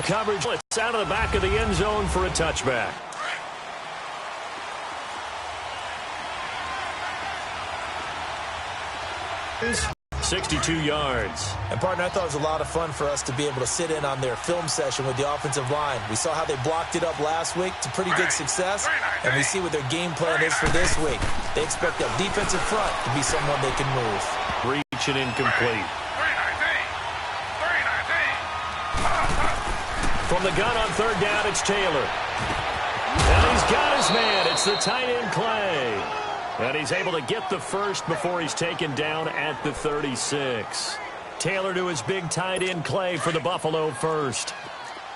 coverage. It's out of the back of the end zone for a touchback. 62 yards. And, partner, I thought it was a lot of fun for us to be able to sit in on their film session with the offensive line. We saw how they blocked it up last week to pretty good success, and we see what their game plan is for this week. They expect that defensive front to be someone they can move. Reach and incomplete. From the gun on third down, it's Taylor. And he's got his man. It's the tight end, Clay. And he's able to get the first before he's taken down at the 36. Taylor to his big tight end, Clay, for the Buffalo first.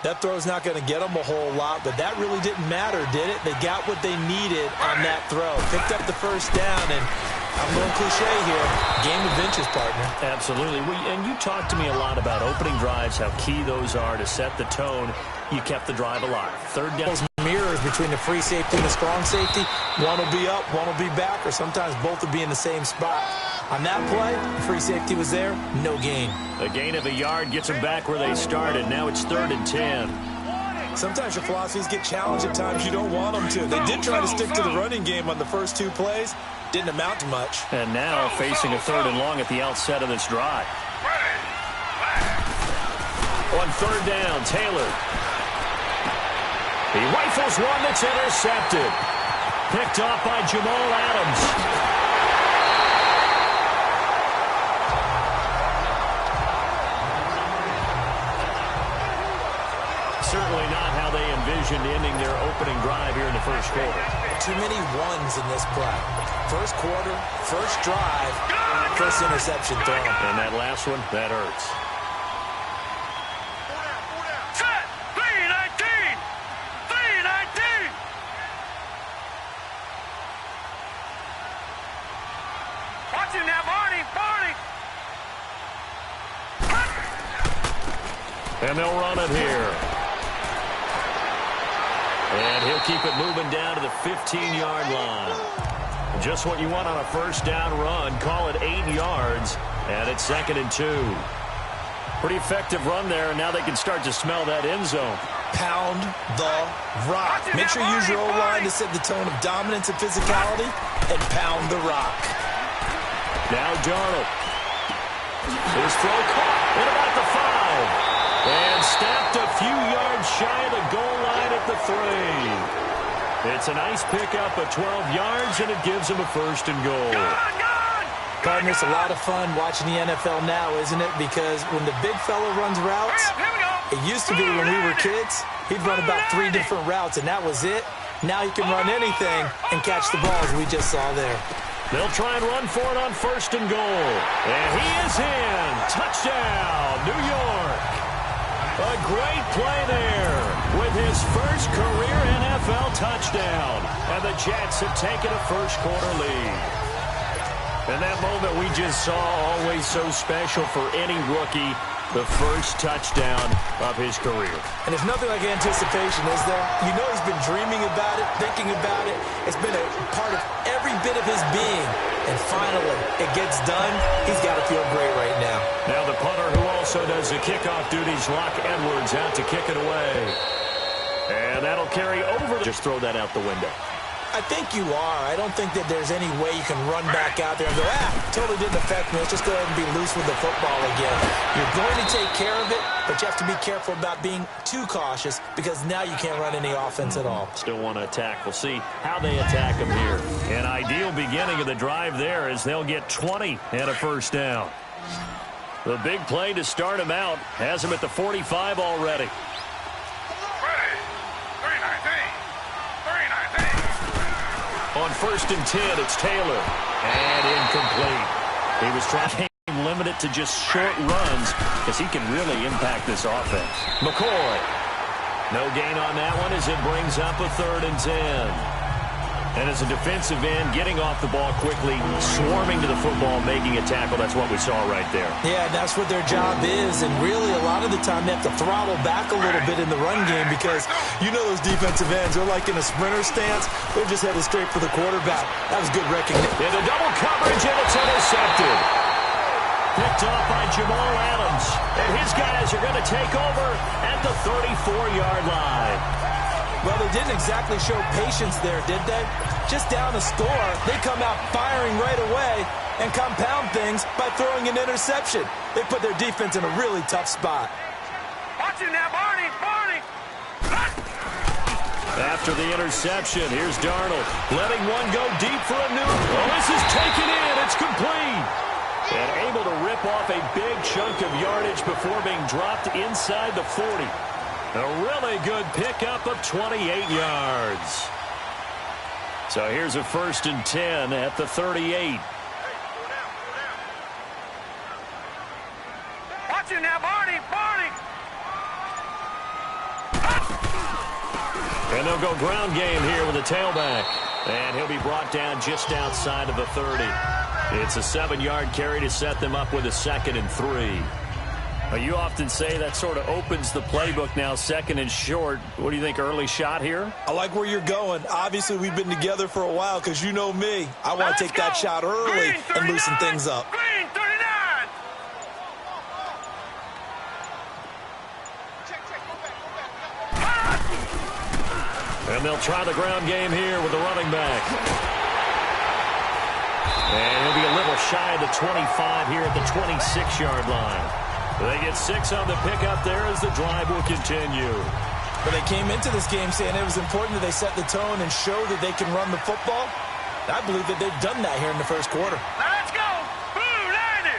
That throw's not going to get them a whole lot, but that really didn't matter, did it? They got what they needed on that throw. Picked up the first down, and I'm going cliche here. Game of inches, partner. Absolutely. And you talked to me a lot about opening drives, how key those are to set the tone. You kept the drive alive. Third down. Mirrors between the free safety and the strong safety. One will be up, one will be back, or sometimes both will be in the same spot. On that play, the free safety was there, no gain. A gain of a yard gets them back where they started. Now it's 3rd and 10. Sometimes your philosophies get challenged at times you don't want them to. They did try to stick to the running game on the first 2 plays. Didn't amount to much. And now facing a 3rd and long at the outset of this drive. On 3rd down, Taylor. He rifles one that's intercepted. Picked off by Jamal Adams. Certainly not how they envisioned ending their opening drive here in the first quarter. Too many ones in this play. First quarter, first drive, first interception thrown. And that last one, that hurts. And they'll run it here. And he'll keep it moving down to the 15-yard line. Just what you want on a first down run. Call it 8 yards. And it's 2nd and 2. Pretty effective run there, and now they can start to smell that end zone. Pound the rock. Make sure you use your O-line to set the tone of dominance and physicality, and pound the rock. Now Darnold. His throw caught at about the 5. And stopped a few yards shy of the goal line at the 3. It's a nice pickup of 12 yards, and it gives him a 1st and goal. Partner, it's a lot of fun watching the NFL now, isn't it? Because when the big fella runs routes, it used to be when we were kids, he'd run about 3 different routes, and that was it. Now he can run anything and catch the balls we just saw there. They'll try and run for it on 1st and goal. And he is in. Touchdown, New York. A great play there with his first career NFL touchdown. And the Jets have taken a first quarter lead. And that moment we just saw, always so special for any rookie, the first touchdown of his career. And there's nothing like anticipation, is there? You know he's been dreaming about it, thinking about it. It's been a part of every bit of his being. And finally, it gets done. He's got to feel great right now. Now the punter who also does the kickoff duties, Locke Edwards, out to kick it away. And that'll carry over. Just throw that out the window. I think you are. I don't think that there's any way you can run back out there and go, totally didn't affect me. Let's just go ahead and be loose with the football again. You're going to take care of it, but you have to be careful about being too cautious because now you can't run any offense at all. Still want to attack. We'll see how they attack him here. An ideal beginning of the drive there as they'll get 20 and a first down. The big play to start him out has him at the 45 already. On 1st and 10, it's Taylor. And incomplete. He was trying to limit it to just short runs because he can really impact this offense. McCoy. No gain on that one as it brings up a 3rd and 10. And as a defensive end, getting off the ball quickly, swarming to the football, making a tackle, that's what we saw right there. Yeah, that's what their job is. And really, a lot of the time, they have to throttle back a little bit in the run game because you know those defensive ends, they're like in a sprinter stance. They're just headed straight for the quarterback. That was good recognition. Into double coverage, and it's intercepted. picked off by Jamal Adams. And his guys are going to take over at the 34-yard line. Well, they didn't exactly show patience there, did they? Just down a score, they come out firing right away and compound things by throwing an interception. They put their defense in a really tough spot. Watch it now, Barney! After the interception, here's Darnold. Letting one go deep for a new. Oh, this is taken in. It's complete. And able to rip off a big chunk of yardage before being dropped inside the 40. A really good pickup of 28 yards. So here's a 1st and 10 at the 38. Watch it now, Barney! And they'll go ground game here with a tailback. And he'll be brought down just outside of the 30. It's a 7-yard carry to set them up with a 2nd and 3. Well, you often say that sort of opens the playbook now, 2nd and short. What do you think, early shot here? I like where you're going. Obviously, we've been together for a while because you know me. I want to take that shot early and loosen things up. Green 39! And they'll try the ground game here with the running back. And he'll be a little shy of the 25 here at the 26-yard line. They get 6 on the pickup there as the drive will continue. But they came into this game saying it was important that they set the tone and show that they can run the football. I believe that they've done that here in the first quarter. Now let's go! Blue 90!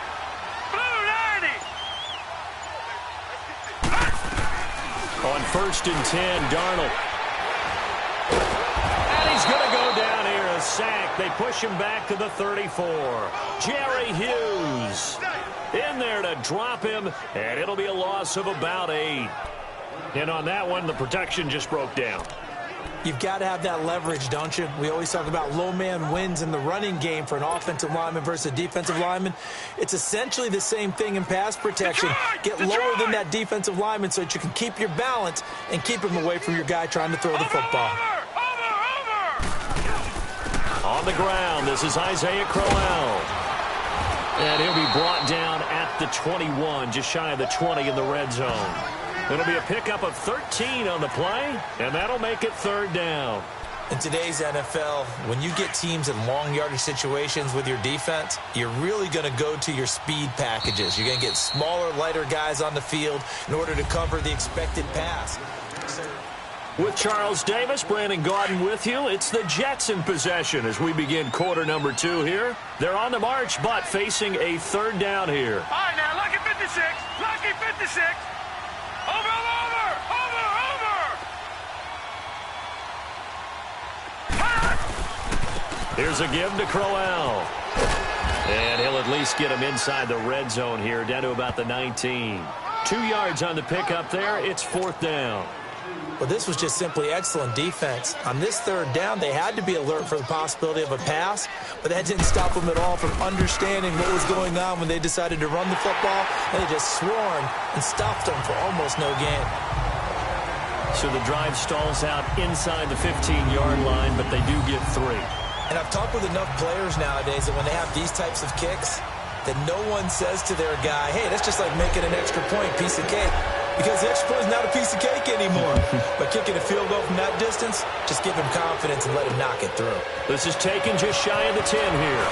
Blue 90! On 1st and 10, Darnold. And he's going to go down here, a sack. They push him back to the 34. Jerry Hughes in there to drop him, and it'll be a loss of about 8. And on that one, the protection just broke down. You've got to have that leverage, don't you? We always talk about low man wins in the running game for an offensive lineman versus a defensive lineman. It's essentially the same thing in pass protection. Get lower than that defensive lineman so that you can keep your balance and keep him away from your guy trying to throw the football. On the ground, this is Isaiah Crowell. And he'll be brought down at the 21, just shy of the 20 in the red zone. It'll be a pickup of 13 on the play, and that'll make it 3rd down. In today's NFL, when you get teams in long yardage situations with your defense, you're really going to go to your speed packages. You're going to get smaller, lighter guys on the field in order to cover the expected pass. With Charles Davis, Brandon Gaudin with you. It's the Jets in possession as we begin quarter number 2 here. They're on the march, but facing a 3rd down here. All right, now, lucky 56. Lucky 56. Over. Here's a give to Crowell. And he'll at least get him inside the red zone here, down to about the 19. 2 yards on the pickup there. It's 4th down. Well, this was just simply excellent defense. On this 3rd down, they had to be alert for the possibility of a pass, but that didn't stop them at all from understanding what was going on when they decided to run the football, and they just swarmed and stopped them for almost no gain. So the drive stalls out inside the 15-yard line, but they do get 3. And I've talked with enough players nowadays that when they have these types of kicks, that no one says to their guy, hey, that's just like making an extra point, piece of cake. Because the extra point is not a piece of cake anymore. But kicking a field goal from that distance, just give him confidence and let him knock it through. This is taken just shy of the 10 here.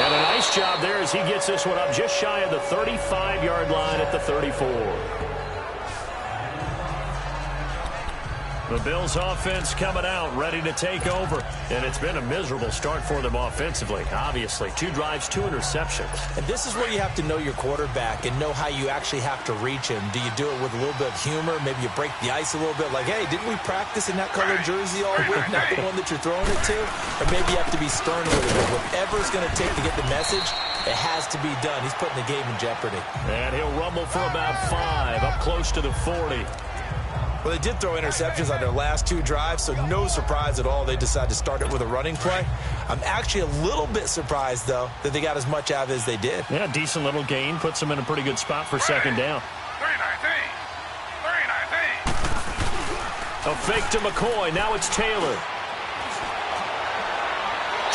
And a nice job there as he gets this one up just shy of the 35-yard line at the 34. The Bills offense coming out, ready to take over. And it's been a miserable start for them offensively, obviously. 2 drives, 2 interceptions. And this is where you have to know your quarterback and know how you actually have to reach him. Do you do it with a little bit of humor? Maybe you break the ice a little bit, like, hey, didn't we practice in that colored jersey all week, not the one that you're throwing it to? Or maybe you have to be stern with it. Whatever it's going to take to get the message, it has to be done. He's putting the game in jeopardy. And he'll rumble for about 5, up close to the 40. Well, they did throw interceptions on their last 2 drives, so no surprise at all they decided to start it with a running play. I'm actually a little bit surprised, though, that they got as much out of it as they did. Yeah, decent little gain. Puts them in a pretty good spot for 2nd down. 3-19. A fake to McCoy. Now it's Taylor.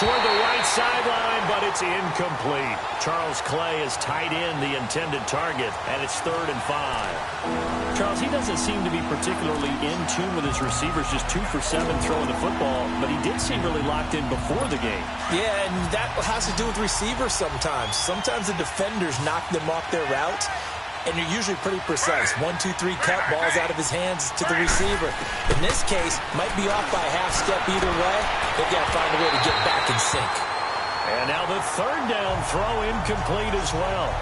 toward the right sideline, but it's incomplete. Charles Clay has tied in the intended target, and it's 3rd and 5. Charles, he doesn't seem to be particularly in tune with his receivers, just 2 for 7 throwing the football, but he did seem really locked in before the game. Yeah, and that has to do with receivers sometimes. Sometimes the defenders knock them off their route, and they're usually pretty precise. 1, 2, 3 cut, balls out of his hands to the receiver. In this case, might be off by a half step either way. They've got to find a way to get back in sync. And now the 3rd down throw incomplete as well.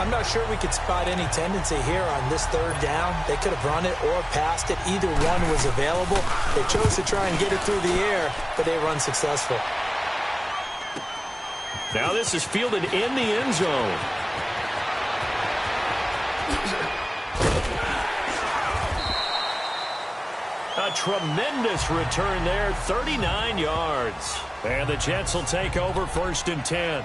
I'm not sure we could spot any tendency here on this 3rd down. They could have run it or passed it. Either one was available. They chose to try and get it through the air, but they were unsuccessful. Now this is fielded in the end zone. A tremendous return there, 39 yards. And the Jets will take over 1st and 10.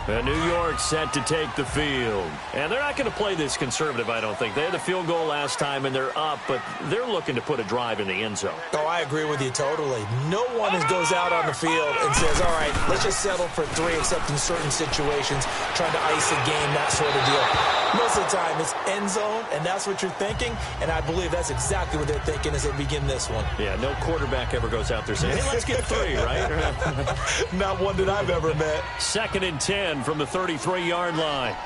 And New York set to take the field. And they're not going to play this conservative, I don't think. They had the field goal last time, and they're up, but they're looking to put a drive in the end zone. Oh, I agree with you totally. No one goes out on the field and says, all right, let's just settle for 3, except in certain situations, trying to ice a game, that sort of deal. Most of the time, it's end zone, and that's what you're thinking, and I believe that's exactly what they're thinking as they begin this one. Yeah, no quarterback ever goes out there saying, hey, let's get 3, right? Not one that I've ever met. 2nd and 10 from the 33-yard line.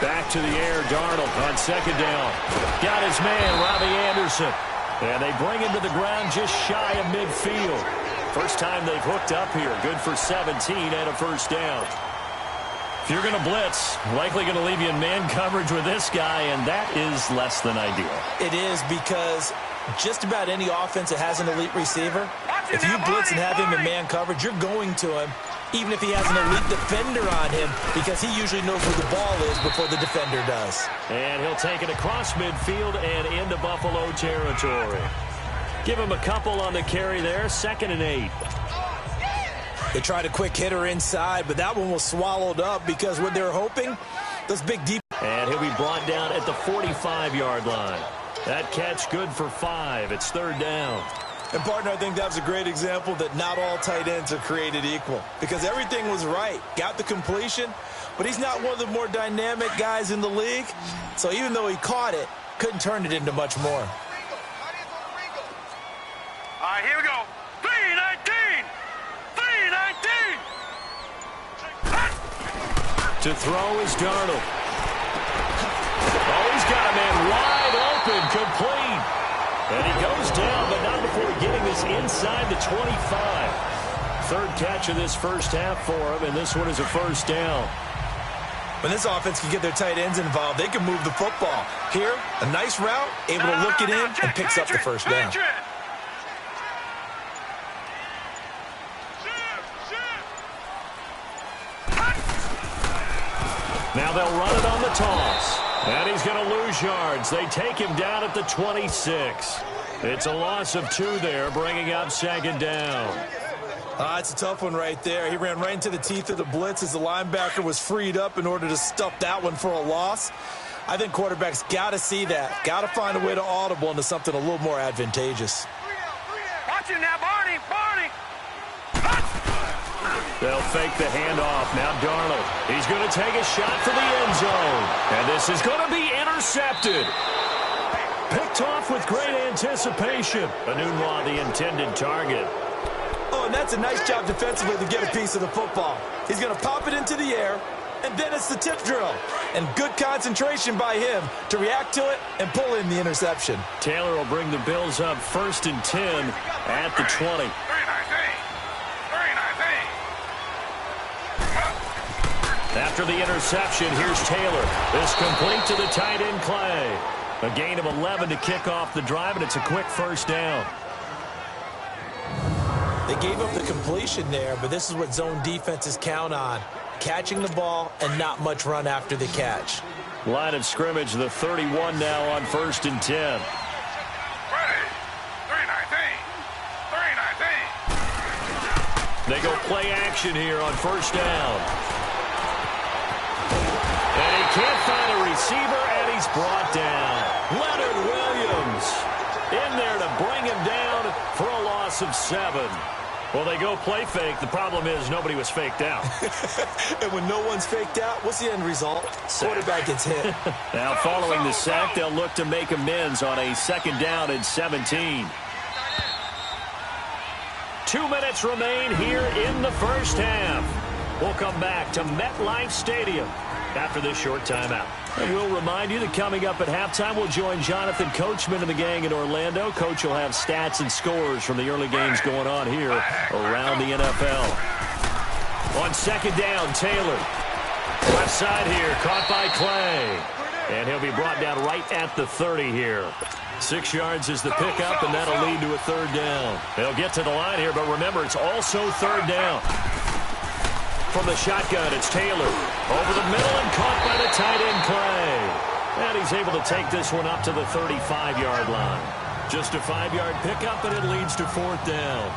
Back to the air, Darnold on 2nd down. Got his man, Robbie Anderson. And they bring him to the ground just shy of midfield. First time they've hooked up here. Good for 17 and a 1st down. If you're going to blitz, likely going to leave you in man coverage with this guy, and that is less than ideal. It is, because just about any offense that has an elite receiver, if you blitz and have him in man coverage, you're going to him, even if he has an elite defender on him, because he usually knows where the ball is before the defender does. And he'll take it across midfield and into Buffalo territory. Give him a couple on the carry there, 2nd and 8. They tried a quick hitter inside, but that one was swallowed up because what they're hoping, those big deep. And he'll be brought down at the 45-yard line. That catch good for 5. It's 3rd down. And, partner, I think that was a great example that not all tight ends are created equal, because everything was right. Got the completion, but he's not one of the more dynamic guys in the league. So even though he caught it, couldn't turn it into much more. All right, here we go. 3-19! 3-19! To throw is Darnold. Oh, he's got a man wide open, complete. And he goes down, but not before getting this inside the 25. 3rd catch of this first half for him, and this one is a 1st down. When this offense can get their tight ends involved, they can move the football. Here, a nice route, able to look it in, and picks up the 1st down. Now they'll run it on the toss. And he's going to lose yards. They take him down at the 26. It's a loss of 2 there, bringing up 2nd down. It's a tough one right there. He ran right into the teeth of the blitz as the linebacker was freed up in order to stuff that one for a loss. I think quarterbacks got to see that. Got to find a way to audible into something a little more advantageous. Watch him now, Barney! Barney! They'll fake the handoff. Now Darnold. He's going to take a shot for the end zone. And this is going to be intercepted. Picked off with great anticipation. Anunwa, the intended target. Oh, and that's a nice job defensively to get a piece of the football. He's going to pop it into the air, and then it's the tip drill. And good concentration by him to react to it and pull in the interception. Taylor will bring the Bills up 1st and 10 at the 20. After the interception, here's Taylor. This complete to the tight end, Clay. A gain of 11 to kick off the drive, and it's a quick 1st down. They gave up the completion there, but this is what zone defenses count on. Catching the ball and not much run after the catch. Line of scrimmage, the 31 now on 1st and 10. They go play action here on 1st down. And he can't find a receiver, and he's brought down. Leonard Williams in there to bring him down for a loss of 7. Well, they go play fake. The problem is nobody was faked out. And when no one's faked out, what's the end result? Quarterback gets hit. Now, following the sack, they'll look to make amends on a 2nd down and 17. 2 minutes remain here in the first half. We'll come back to MetLife Stadium after this short timeout. And we'll remind you that coming up at halftime, we'll join Jonathan Coachman and the gang in Orlando. Coach will have stats and scores from the early games going on here around the NFL. On 2nd down, Taylor. Left side here, caught by Clay. And he'll be brought down right at the 30 here. 6 yards is the pickup, and that'll lead to a 3rd down. They'll get to the line here, but remember, it's also 3rd down. From the shotgun, it's Taylor. Over the middle and caught by the tight end, Clay. And he's able to take this one up to the 35-yard line. Just a 5-yard pickup, and it leads to 4th down.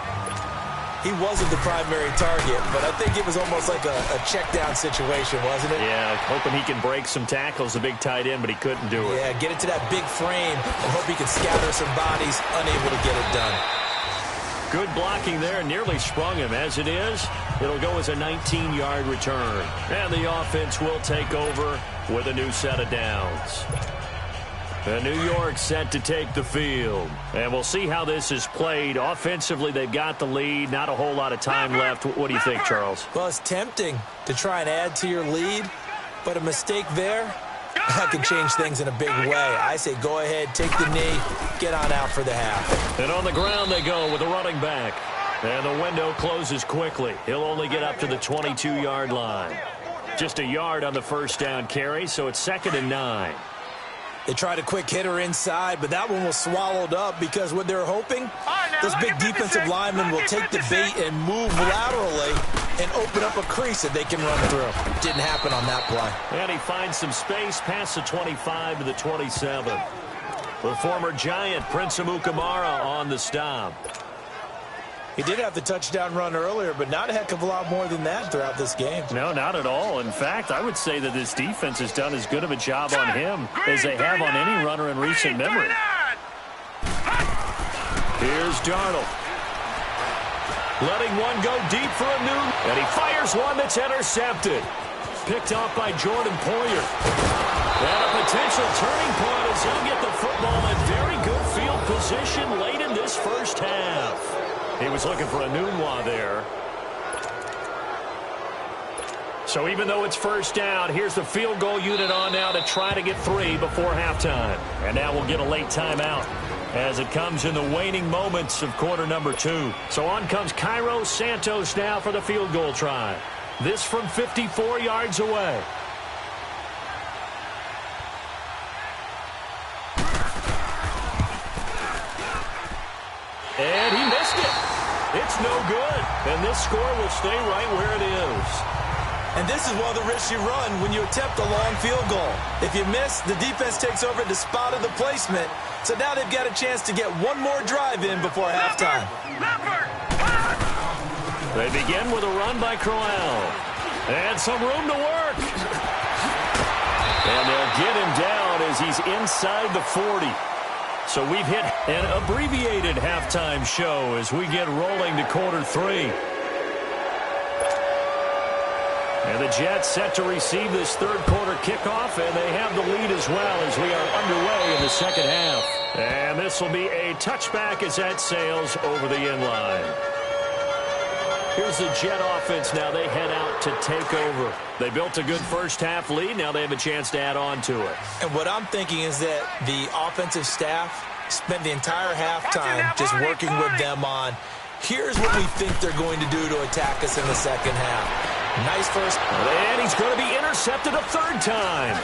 He wasn't the primary target, but I think it was almost like a check-down situation, wasn't it? Yeah, hoping he can break some tackles, the big tight end, but he couldn't do it. Yeah, get it to that big frame and hope he can scatter some bodies, unable to get it done. Good blocking there, nearly sprung him. As it is, it'll go as a 19-yard return. And the offense will take over with a new set of downs. And New York set to take the field. And we'll see how this is played. Offensively, they've got the lead. Not a whole lot of time left. What do you think, Charles? Well, it's tempting to try and add to your lead, but a mistake there, that can change things in a big way. I say go ahead, take the knee, get on out for the half. And on the ground they go with a running back. And the window closes quickly. He'll only get up to the 22-yard line. Just a yard on the 1st down carry, so it's 2nd and 9. They tried a quick hitter inside, but that one was swallowed up because what they're hoping, those big defensive linemen will take the bait and move laterally and open up a crease that they can run through. Didn't happen on that play. And he finds some space past the 25 to the 27. The former Giant, Prince Amukamara, on the stop. He did have the touchdown run earlier, but not a heck of a lot more than that throughout this game. No, not at all. In fact, I would say that this defense has done as good of a job on him as they have on any runner in recent memory. Here's Darnold. Letting one go deep for a new, and he fires one that's intercepted. Picked off by Jordan Poyer. And a potential turning point as he'll get the football in very good field position late in this first half. He was looking for a Nunwa there. So even though it's 1st down, here's the field goal unit on now to try to get 3 before halftime. And now we'll get a late timeout as it comes in the waning moments of quarter number 2. So on comes Cairo Santos now for the field goal try. This from 54 yards away. And he missed it. It's no good. And this score will stay right where it is. And this is one of the risks you run when you attempt a long field goal. If you miss, the defense takes over at the spot of the placement. So now they've got a chance to get one more drive in before halftime. They begin with a run by Crowell. And some room to work. And they'll get him down as he's inside the 40. So we've hit an abbreviated halftime show as we get rolling to quarter 3. And the Jets set to receive this 3rd quarter kickoff, and they have the lead as well as we are underway in the 2nd half. And this will be a touchback as that sails over the end line. Here's the Jet offense now. They head out to take over. They built a good first half lead. Now they have a chance to add on to it. And what I'm thinking is that the offensive staff spent the entire halftime just working with them on, here's what we think they're going to do to attack us in the 2nd half. Nice first. And he's going to be intercepted a 3rd time.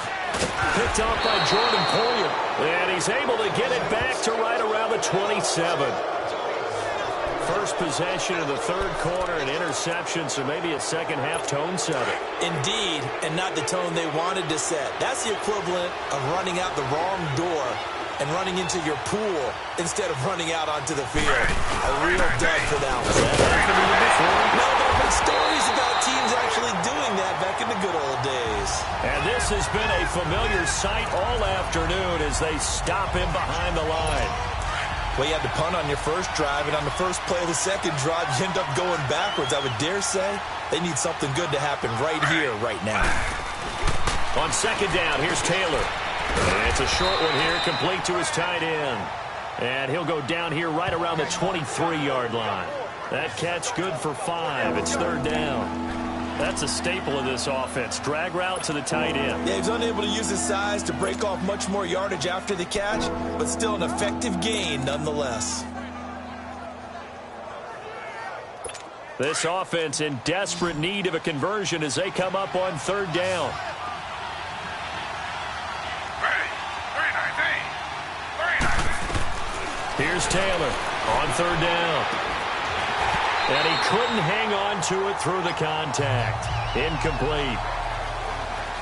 Picked off by Jordan Poyer. And he's able to get it back to right around the 27. First possession of the 3rd quarter, an interception, so maybe a 2nd half tone setter. Indeed, and not the tone they wanted to set. That's the equivalent of running out the wrong door and running into your pool instead of running out onto the field. A real dud for that one. Has that happened to you before? No, there have been stories about teams actually doing that back in the good old days. And this has been a afternoon as they stop him behind the line. Well, you had to punt on your first drive, and on the first play of the second drive, you end up going backwards. I would dare say they need something good to happen right here, right now. On second down, here's Taylor. And it's a short one here, complete to his tight end. And he'll go down here right around the 23-yard line. That catch good for 5. It's third down. That's a staple of this offense. Drag route to the tight end. Yeah, he's unable to use his size to break off much more yardage after the catch, but still an effective gain nonetheless. This offense in desperate need of a conversion as they come up on third down. Here's Taylor on third down. And he couldn't hang on to it through the contact. Incomplete.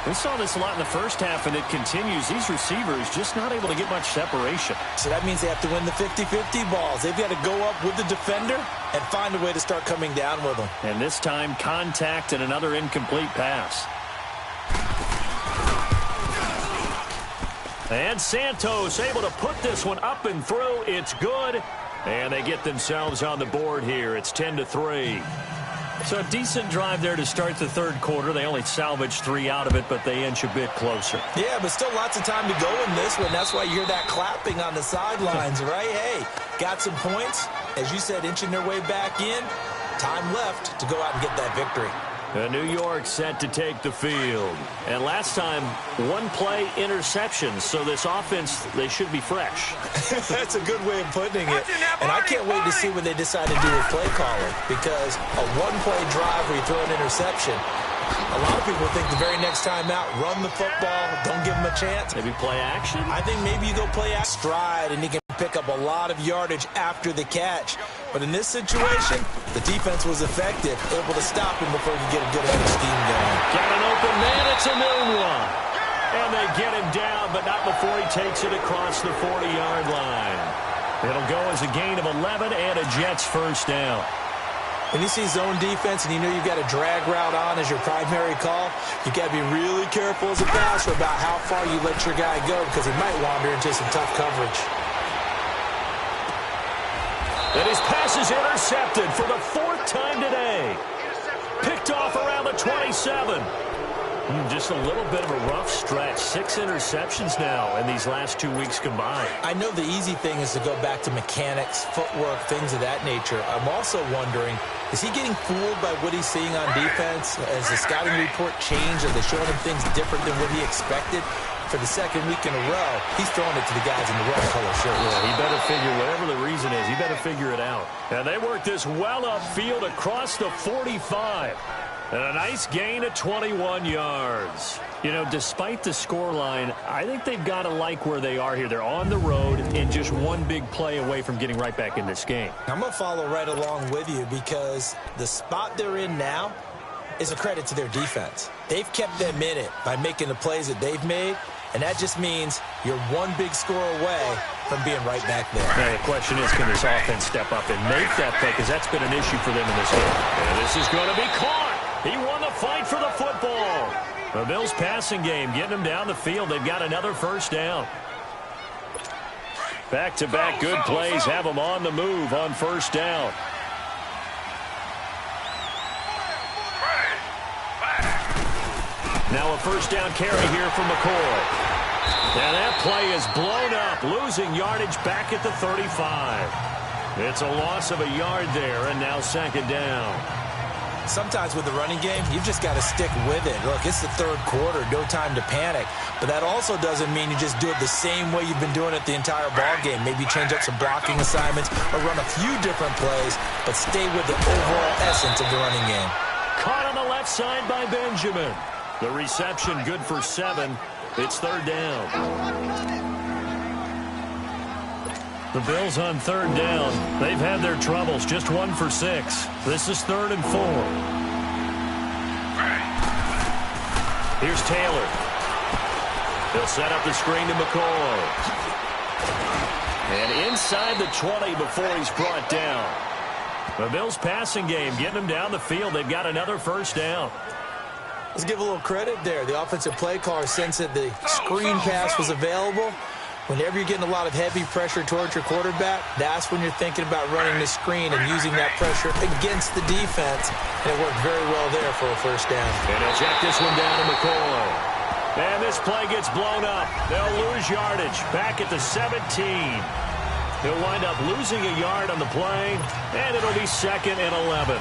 We saw this a lot in the first half, and it continues. These receivers just not able to get much separation. So that means they have to win the 50-50 balls. They've got to go up with the defender and find a way to start coming down with them. And this time, contact and another incomplete pass. And Santos able to put this one up and through. It's good. And they get themselves on the board here. It's 10-3. So a decent drive there to start the third quarter. They only salvaged 3 out of it, but they inch a bit closer. Yeah, but still lots of time to go in this one. That's why you hear that clapping on the sidelines, right? Hey, got some points. As you said, inching their way back in. Time left to go out and get that victory. New York set to take the field. And last time, one play interception. So this offense, they should be fresh. That's a good way of putting it. And I can't wait to see what they decide to do with play calling. Because a one-play drive where you throw an interception, a lot of people think the very next time out, run the football, don't give them a chance. Maybe play action? I think maybe you go play stride and he can pick up a lot of yardage after the catch. But in this situation, the defense was effective, able to stop him before he could get a good head of steam going. Got an open man. It's a noon one. And they get him down, but not before he takes it across the 40-yard line. It'll go as a gain of 11 and a Jets first down. When you see zone defense and you know you've got a drag route on as your primary call, you've got to be really careful as a passer about how far you let your guy go because he might wander into some tough coverage. And his pass is intercepted for the 4th time today. Picked off around the 27. Just a little bit of a rough stretch. 6 interceptions now in these last 2 weeks combined. I know the easy thing is to go back to mechanics, footwork, things of that nature. I'm also wondering, is he getting fooled by what he's seeing on defense? Has the scouting report changed? Are they showing him things different than what he expected? For the second week in a row, he's throwing it to the guys in the red color shirts. Yeah, he better figure, whatever the reason is, he better figure it out. And they work this well upfield across the 45. And a nice gain of 21 yards. You know, despite the scoreline, I think they've got to like where they are here. They're on the road and just one big play away from getting right back in this game. I'm going to follow right along with you because the spot they're in now is a credit to their defense. They've kept them in it by making the plays that they've made, and that just means you're one big score away from being right back there. Now, the question is, can this offense step up and make that play? Because that's been an issue for them in this game. And this is going to be caught. He won the fight for the football. The Bills' passing game getting them down the field. They've got another first down. Back-to-back good plays have them on the move on first down. Now a first down carry here from McCoy. And that play is blown up, losing yardage back at the 35. It's a loss of a yard there, and now second down. Sometimes with the running game, you've just got to stick with it. Look, it's the third quarter, no time to panic. But that also doesn't mean you just do it the same way you've been doing it the entire ball game. Maybe change up some blocking assignments or run a few different plays, but stay with the overall essence of the running game. Caught on the left side by Benjamin. The reception good for 7. It's third down. The Bills on third down. They've had their troubles. Just 1 for 6. This is 3rd and 4. Here's Taylor. He'll set up the screen to McCoy. And inside the 20 before he's brought down. The Bills passing game getting them down the field. They've got another first down. Let's give a little credit there. The offensive play caller sensed that the screen pass was available. Whenever you're getting a lot of heavy pressure towards your quarterback, that's when you're thinking about running the screen and using that pressure against the defense. And it worked very well there for a first down. And he'll check this one down to McCoy. And this play gets blown up. They'll lose yardage back at the 17. He'll wind up losing a yard on the play, and it'll be 2nd and 11.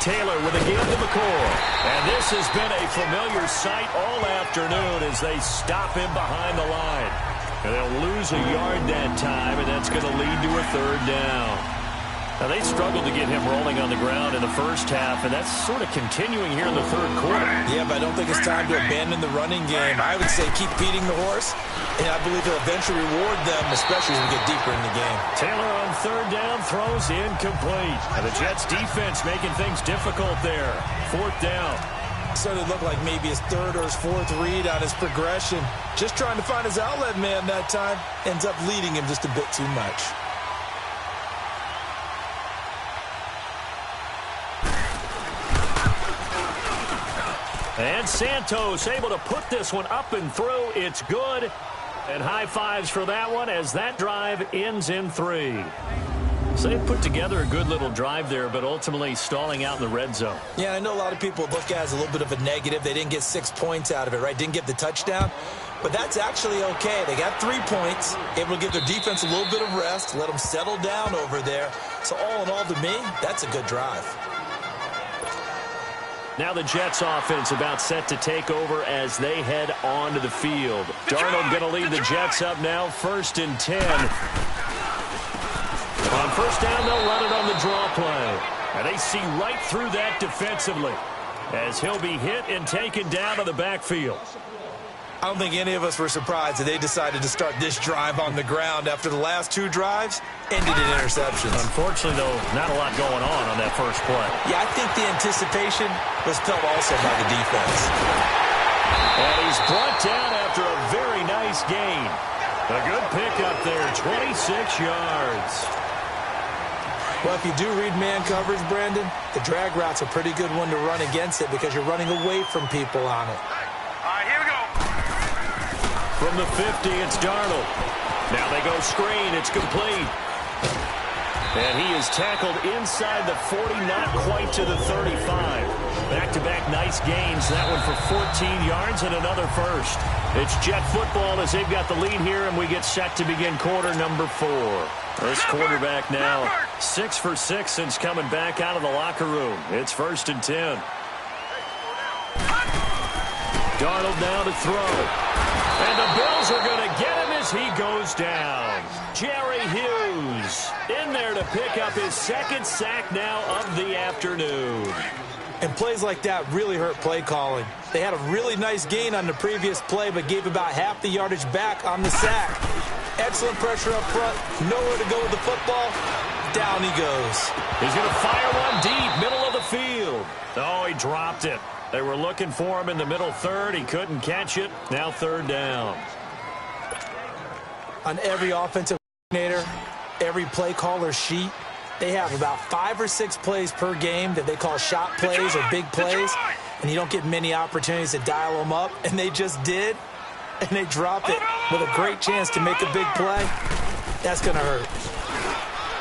Taylor with a give to McCoy. And this has been a familiar sight all afternoon as they stop him behind the line. And they'll lose a yard that time, and that's going to lead to a 3rd down. Now, they struggled to get him rolling on the ground in the first half, and that's sort of continuing here in the 3rd quarter. Yeah, but I don't think it's time to abandon the running game. I would say keep feeding the horse, and I believe he'll eventually reward them, especially as we get deeper in the game. Taylor on 3rd down, throws incomplete. And the Jets defense making things difficult there. 4th down. Started to look like maybe his 3rd or his 4th read on his progression. Just trying to find his outlet man that time. Ends up leading him just a bit too much. And Santos able to put this one up and through. It's good. And high fives for that one as that drive ends in 3. So they put together a good little drive there, but ultimately stalling out in the red zone. Yeah, I know a lot of people look at it as a little bit of a negative. They didn't get 6 points out of it, right? Didn't get the touchdown. But that's actually okay. They got 3 points, able to give their defense a little bit of rest, let them settle down over there. So all in all, to me, that's a good drive. Now the Jets offense about set to take over as they head onto the field. Darnold going to lead the Jets up now, 1st and 10. On 1st down, they'll run it on the draw play. And they see right through that defensively as he'll be hit and taken down to the backfield. I don't think any of us were surprised that they decided to start this drive on the ground after the last 2 drives ended in interceptions. Unfortunately, though, not a lot going on that first play. Yeah, I think the anticipation was felt also by the defense. And he's brought down after a very nice gain. A good pickup there, 26 yards. Well, if you do read man coverage, Brandon, the drag route's a pretty good one to run against it because you're running away from people on it. All right, here we go. From the 50, it's Darnold. Now they go screen. It's complete. And he is tackled inside the 40, not quite to the 35. Back-to-back nice gains. That one for 14 yards and another first. It's Jet football as they've got the lead here, and we get set to begin quarter number 4. This quarterback now 6 for 6 since coming back out of the locker room. It's 1st and 10. Darnold now to throw. And the Bills are going to get him as he goes down. Jerry Hughes in there to pick up his 2nd sack now of the afternoon. And plays like that really hurt play calling. They had a really nice gain on the previous play, but gave about half the yardage back on the sack. Excellent pressure up front. Nowhere to go with the football. Down he goes. He's going to fire one deep, middle of the field. Oh, he dropped it. They were looking for him in the middle 3rd. He couldn't catch it. Now 3rd down. On every offensive coordinator, every play caller sheet, they have about 5 or 6 plays per game that they call shot plays or big plays, and you don't get many opportunities to dial them up, and they just did, and they drop it with a great chance to make a big play. That's going to hurt.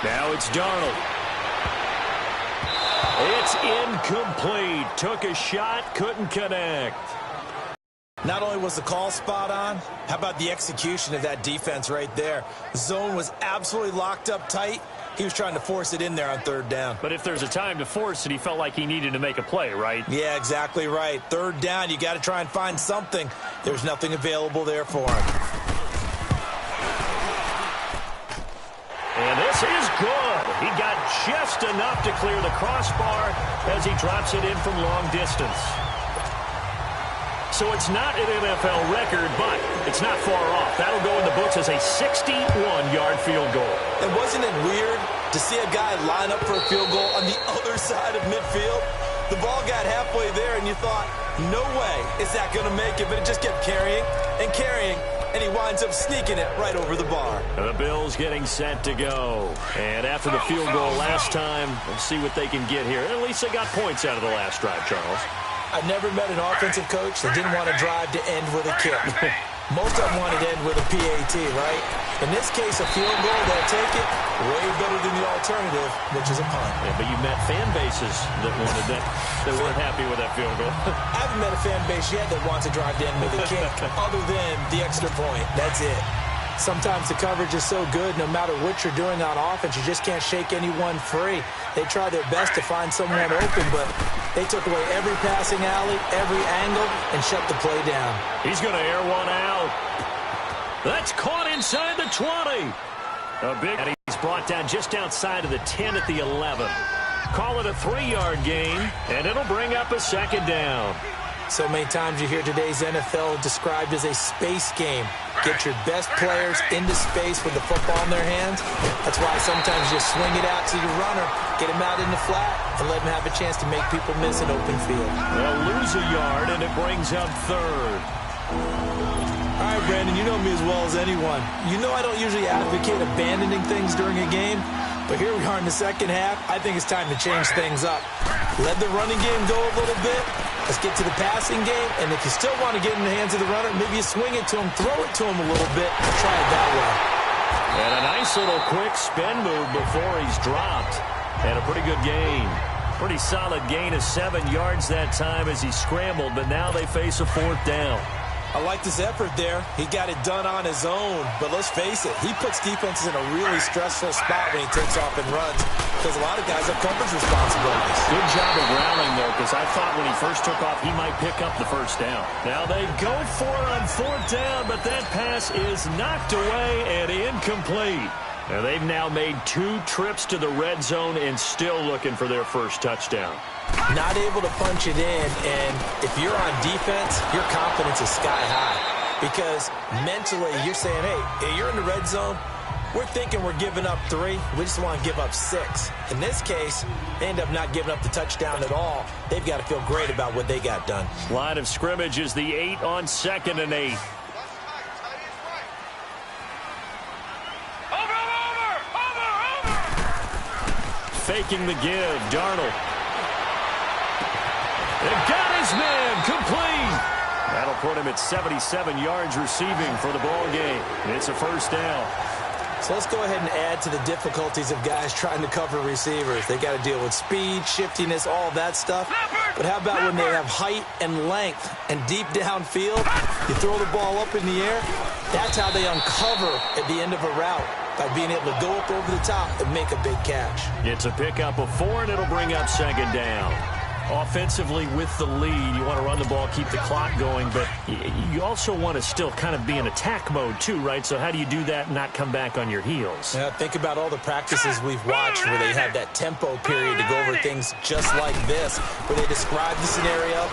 Now it's Darnold. It's incomplete. Took a shot, couldn't connect. Not only was the call spot on, how about the execution of that defense right there? The zone was absolutely locked up tight. He was trying to force it in there on 3rd down. But if there's a time to force it, he felt like he needed to make a play, right? Yeah, exactly right. 3rd down, you got to try and find something. There's nothing available there for him. And this is good. He got just enough to clear the crossbar as he drops it in from long distance. So it's not an NFL record, but it's not far off. That'll go in the books as a 61-yard field goal. And wasn't it weird to see a guy line up for a field goal on the other side of midfield? The ball got halfway there, and you thought, no way is that going to make it, but it just kept carrying and carrying, and he winds up sneaking it right over the bar. The Bills getting set to go. And after the field goal last time, let's see what they can get here. At least they got points out of the last drive, Charles. I've never met an offensive coach that didn't want to drive to end with a kick. Most of them wanted to end with a PAT, right? In this case, a field goal, they'll take it way better than the alternative, which is a punt. Yeah, but you met fan bases that wanted that, that weren't happy with that field goal. I haven't met a fan base yet that wants to drive to end with a kick other than the extra point. That's it. Sometimes the coverage is so good, no matter what you're doing on offense, you just can't shake anyone free. They try their best to find someone open, but they took away every passing alley, every angle, and shut the play down. He's going to air one out. That's caught inside the 20. And he's brought down just outside of the 10 at the 11. Call it a 3-yard gain, and it'll bring up a second down. So many times you hear today's NFL described as a space game. Get your best players into space with the football in their hands. That's why sometimes you just swing it out to your runner, get him out in the flat, and let him have a chance to make people miss an open field. They'll lose a yard, and it brings up third. All right, Brandon, you know me as well as anyone. You know I don't usually advocate abandoning things during a game, but here we are in the second half. I think it's time to change things up. Let the running game go a little bit. Let's get to the passing game, and if you still want to get in the hands of the runner, maybe you swing it to him, throw it to him a little bit, and try it that way. And a nice little quick spin move before he's dropped. And a pretty good gain. Pretty solid gain of 7 yards that time as he scrambled, but now they face a 4th down. I liked his effort there. He got it done on his own. But let's face it, he puts defenses in a really stressful spot when he takes off and runs because a lot of guys have coverage responsibilities. Good job of rallying, though, because I thought when he first took off, he might pick up the first down. Now they go for it on 4th down, but that pass is knocked away and incomplete. And they've now made 2 trips to the red zone and still looking for their first touchdown. Not able to punch it in, and if you're on defense, your confidence is sky high. Because mentally, you're saying, hey, you're in the red zone. We're thinking we're giving up 3. We just want to give up 6. In this case, they end up not giving up the touchdown at all. They've got to feel great about what they got done. Line of scrimmage is the 8 on 2nd and 8. Faking the give, Darnold. They got his man complete. That'll put him at 77 yards receiving for the ball game. It's a first down. So let's go ahead and add to the difficulties of guys trying to cover receivers. They got to deal with speed, shiftiness, all that stuff. But how about when they have height and length and deep downfield? You throw the ball up in the air. That's how they uncover at the end of a route, by being able to go up over the top and make a big catch. It's a pickup of 4, and it'll bring up 2nd down. Offensively with the lead, you want to run the ball, keep the clock going, but you also want to still kind of be in attack mode too, right? So how do you do that and not come back on your heels? Yeah, think about all the practices we've watched where they have that tempo period to go over things just like this, where they describe the scenario,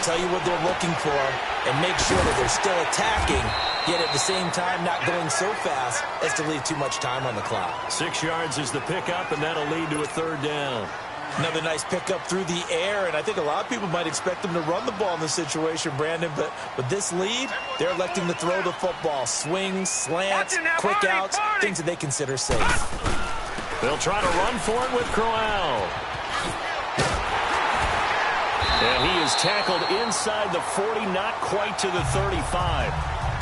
tell you what they're looking for, and make sure that they're still attacking, yet at the same time not going so fast as to leave too much time on the clock. 6 yards is the pickup, and that'll lead to a 3rd down. Another nice pickup through the air, and I think a lot of people might expect them to run the ball in this situation, Brandon, but with this lead, they're electing to throw the football. Swings, slants, quick outs, things that they consider safe. They'll try to run for it with Crowell. And he is tackled inside the 40, not quite to the 35.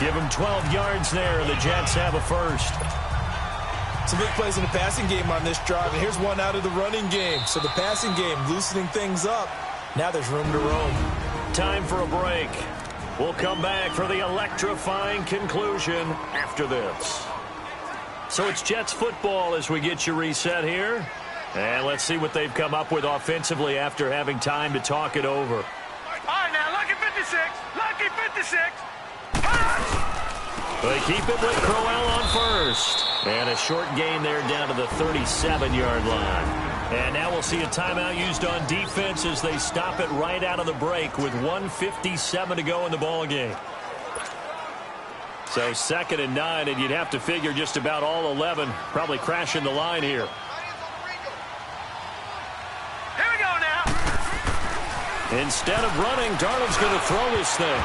Give him 12 yards there, and the Jets have a first. Some big plays in the passing game on this drive, and here's one out of the running game. So the passing game loosening things up. Now there's room to roam. Time for a break. We'll come back for the electrifying conclusion after this. So it's Jets football as we get you reset here. And let's see what they've come up with offensively after having time to talk it over. All right, now, lucky 56. Lucky 56. They keep it with Crowell on first. And a short gain there down to the 37-yard line. And now we'll see a timeout used on defense as they stop it right out of the break with 1:57 to go in the ball game. So 2nd and 9, and you'd have to figure just about all 11 probably crashing the line here. Here we go now. Instead of running, Darnold's going to throw this thing.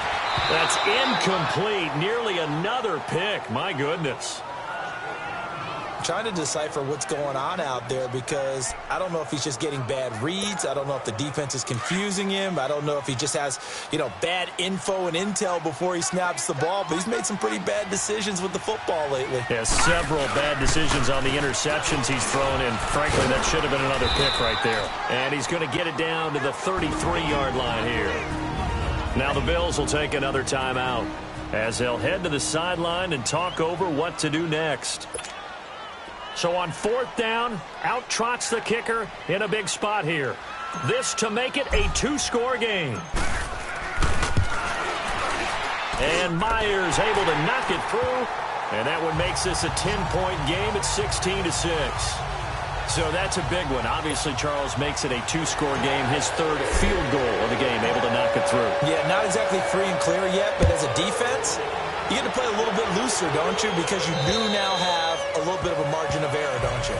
That's incomplete. Nearly another pick. My goodness. Trying to decipher what's going on out there because I don't know if he's just getting bad reads. I don't know if the defense is confusing him. I don't know if he just has, bad info and intel before he snaps the ball. But he's made some pretty bad decisions with the football lately. Yeah, several bad decisions on the interceptions he's thrown in. Frankly, that should have been another pick right there. And he's going to get it down to the 33-yard line here. Now the Bills will take another timeout as they'll head to the sideline and talk over what to do next. So on 4th down, out trots the kicker in a big spot here. This to make it a 2-score game. And Myers able to knock it through. And that one makes this a 10-point game at 16-6. So that's a big one. Obviously, Charles makes it a 2-score game. His 3rd field goal of the game, able to knock it through. Yeah, not exactly free and clear yet, but as a defense, you get to play a little bit looser, don't you? Because you do now have a little bit of a margin of error, don't you?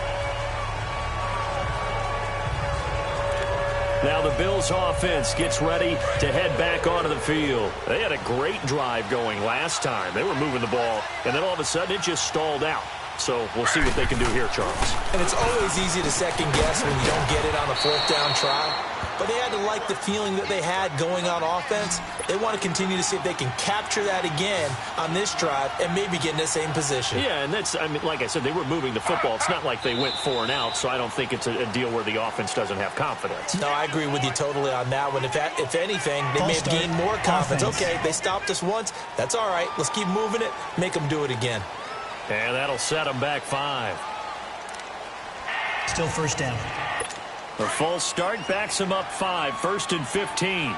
Now the Bills offense gets ready to head back onto the field. They had a great drive going last time. They were moving the ball, and then all of a sudden it just stalled out. So we'll see what they can do here, Charles. And it's always easy to second guess when you don't get it on a 4th down try. But they had to like the feeling that they had going on offense. They want to continue to see if they can capture that again on this drive and maybe get in the same position. Yeah, and that's, like I said, they were moving the football. It's not like they went 4 and out, so I don't think it's a deal where the offense doesn't have confidence. No, I agree with you totally on that one. If anything, they may have gained more confidence. Okay, they stopped us once. That's all right. Let's keep moving it. Make them do it again. And that'll set them back 5. Still 1st down. The false start backs him up 5, 1st and 15. Ready.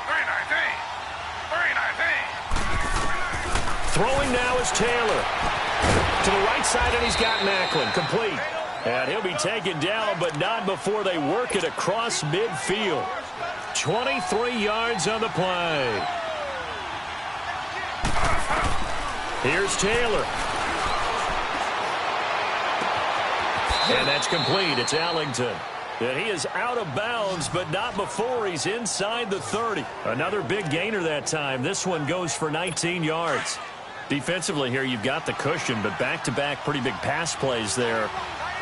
319. Throwing now is Taylor. To the right side, and he's got Macklin. Complete. And he'll be taken down, but not before they work it across midfield. 23 yards on the play. Here's Taylor. And that's complete. It's Allington. And he is out of bounds, but not before he's inside the 30. Another big gainer that time. This one goes for 19 yards. Defensively here, you've got the cushion, but back-to-back pretty big pass plays there.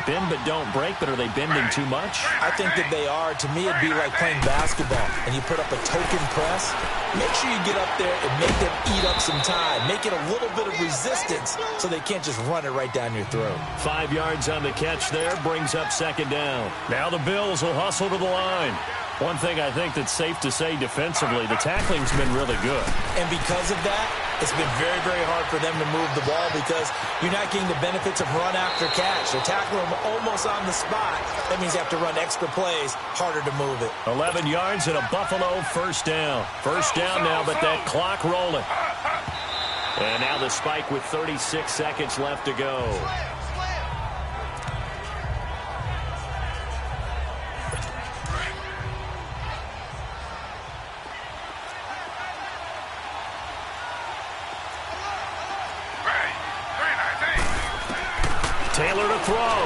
Bend but don't break, but are they bending too much? I think that they are. To me, it'd be like playing basketball, and you put up a token press. Make sure you get up there and make them eat up some time. Make it a little bit of resistance so they can't just run it right down your throat. 5 yards on the catch there, brings up 2nd down. Now the Bills will hustle to the line. One thing I think that's safe to say defensively, the tackling's been really good. And because of that, it's been very, very hard for them to move the ball because you're not getting the benefits of run after catch. They're tackling them almost on the spot. That means you have to run extra plays, harder to move it. 11 yards and a Buffalo 1st down. 1st down now, but that clock rolling. And now the spike with 36 seconds left to go. Taylor to throw.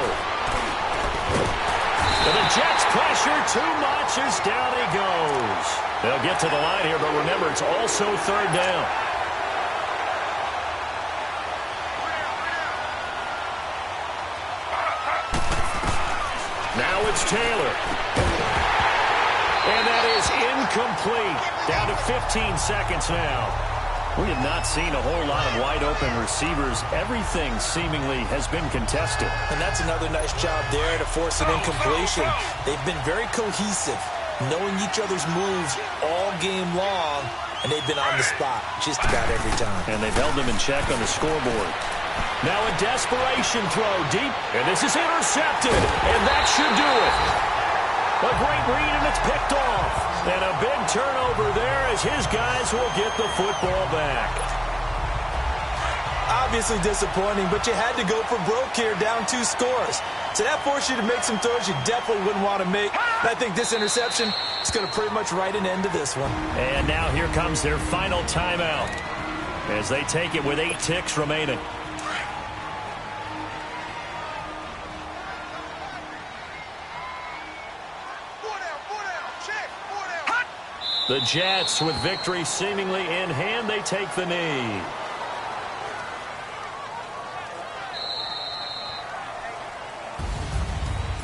And the Jets pressure too much as down he goes. They'll get to the line here, but remember, it's also 3rd down. Now it's Taylor. And that is incomplete. Down to 15 seconds now. We have not seen a whole lot of wide-open receivers. Everything seemingly has been contested. And that's another nice job there to force an incompletion. They've been very cohesive, knowing each other's moves all game long, and they've been on the spot just about every time. And they've held them in check on the scoreboard. Now a desperation throw deep, and this is intercepted, and that should do it. A great read, and it's picked off. And a big turnover there as his guys will get the football back. Obviously disappointing, but you had to go for broke here, down 2 scores. So that forced you to make some throws you definitely wouldn't want to make. And I think this interception is going to pretty much write an end to this one. And now here comes their final timeout as they take it with 8 ticks remaining. Four down, check. The Jets, with victory seemingly in hand, they take the knee.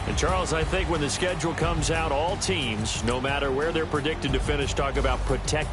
And Charles, I think when the schedule comes out, all teams, no matter where they're predicted to finish, talk about protect